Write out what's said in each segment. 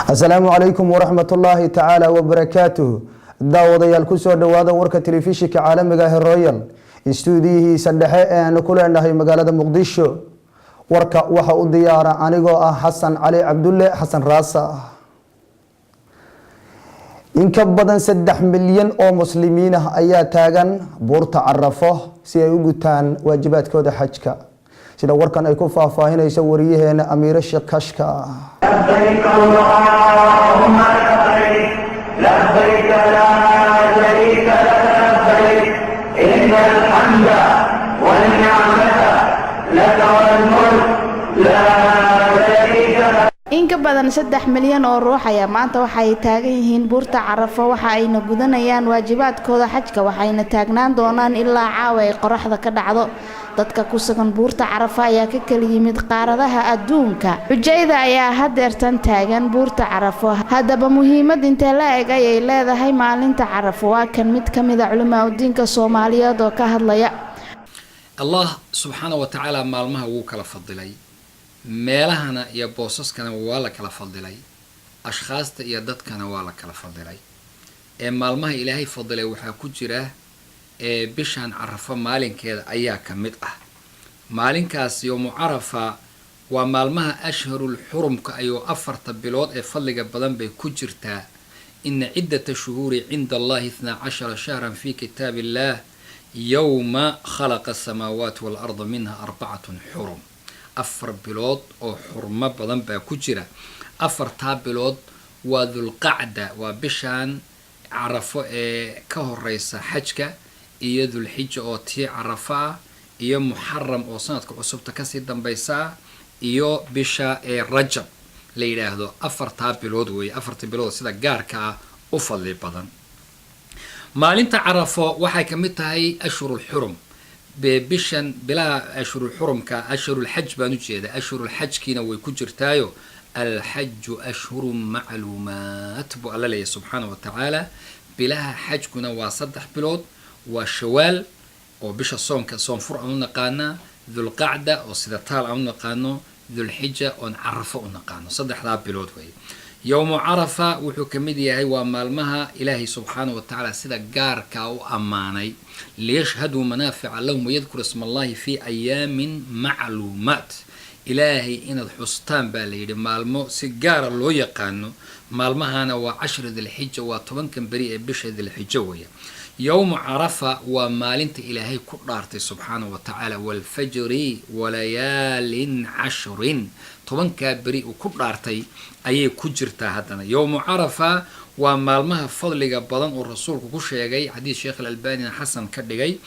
السلام عليكم ورحمة الله تعالى وبركاته. داوديال كسو دوادا وركا تلفزيونka caalamiga ah Royal Studio-hiisa dhexe ee aan ku leenahay magaalada Muqdisho. Warka waxa uu diyaara anigoo ah Xasan Cali Cabdulle Xasan Raasa. In ka badan 3 milyan oo muslimiin ah ayaa taagan buurta Carafo si ay u gutaan waajibaadkooda xajka. sida warkan ay ku faahfaahinayso wariyaheena Amiira Sheekh Kashka. لبيك اللهم لبيك لبيك لا شريك لك لبيك إن الحمد والنعمة لك والملك لا شريك لك. in ka badan 3 milyan oo ruux ayaa maanta waxay taagan yihiin buurta Carafo waxa ayna gudanayaan waajibaadkooda xajka waxayna taagnaan doonaan ilaa caawa ay qoraxda ka dhacdo. dadka ku sugan buurta Carafo ayaa ka kala yimid qaaradaha adduunka. xujayda ayaa hadeertan taagan buurta Carafo. hadaba muhiimad intee la eg ay leedahay maalinta Carafo waa kan mid kamid ah culimada diinka Soomaaliyeed oo ka hadlaya. Allah subhanahu wa ta'ala maalmaha wuu kala fadilay. meelahana iyo boosaskana waa la kala fadilay. ashkhaasta iyo dadkana waa la kala fadilay. maalmaha Ilaahay fadilay waxa ku jira bishan Carafo maalinkeeda ayaa ka mid ah. maalinkaas yawm Carafa waa maalmaha ashhurul hurumka ayo 4 bilood ee fadliga badan bay ku jirtaa. in ciddata shuhuri inda Allah 12 shahran fi kitabillah yawma khalaqa as-samawati wal arda minha 4 hurum. 4 bilood oo xurmo badan baa ku jira. 4 bilood waa Dhulqa'da waa bishan Carafo ee ka horeysa xajka iyo Dhulhijja oo tii Carafa iyo Muharram oo sanadka cusubta ka sii dambaysa iyo bisha ee Rajab la yiraahdo. 4 bilood way 4 bilood sida gaarka u fadli badan. maalinta Carafo waxay ka mid tahay ashhurul hurum bishan bila ashhurul hurumka ashhurul hajj baan u jeeda. ashhurul hajjkiina way ku jirtaayo الحج أشهر معلومات بو الله لي سبحانه وتعالى. بلاها حج كنا وصدح بلود وشوال وبش الصوم كصوم فرع نقانا ذو القعدة وصدتال أو نقانو ذو الحجة ونعرفه نقانو صدح ذا بلود وي. يوم عرفة وحكمدي هي ومالمها إلهي سبحانه وتعالى سيدا قاركا وأماني ليشهدوا منافع لهم ويذكر اسم الله في أيام معلومات. إلهي إن الحسطان باليد مالمو سجارة لو يقانو مالمهانا وعشر ذي الحجة وطبعا كان بريء بشر ذي الحجة ويا. يوم عرفة ومالنت إلهي كرارتي سبحانه وتعالى والفجر وليال 10 طبعا كان بريء كرارتي أي كجرتا هذانا. يوم عرفة ومالمها فضل قبضان والرسول كوشيغي حديث شيخ الألباني حسن كدغي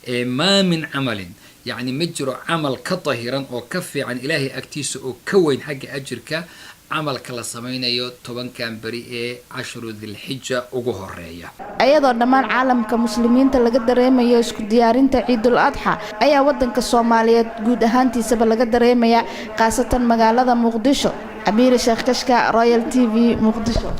ما من عمل يعني مجرى عمل كطهيرا أو كفي عن إلهي أكتيس أو كوين حق أجرك عمل كلا سمينيو طبعا كان بريء 10 ذي الحجة وجوه الرأي. ayadoo dhammaan caalamka muslimiinta laga dareemayo isku diyaarinta Ciidul Adha ayaa wadanka Soomaaliyeed guud ahaantiisaba laga dareemaya qaasatan magaalada Muqdisho. Amiira Sheekh Kashka, Royal TV, Muqdisho.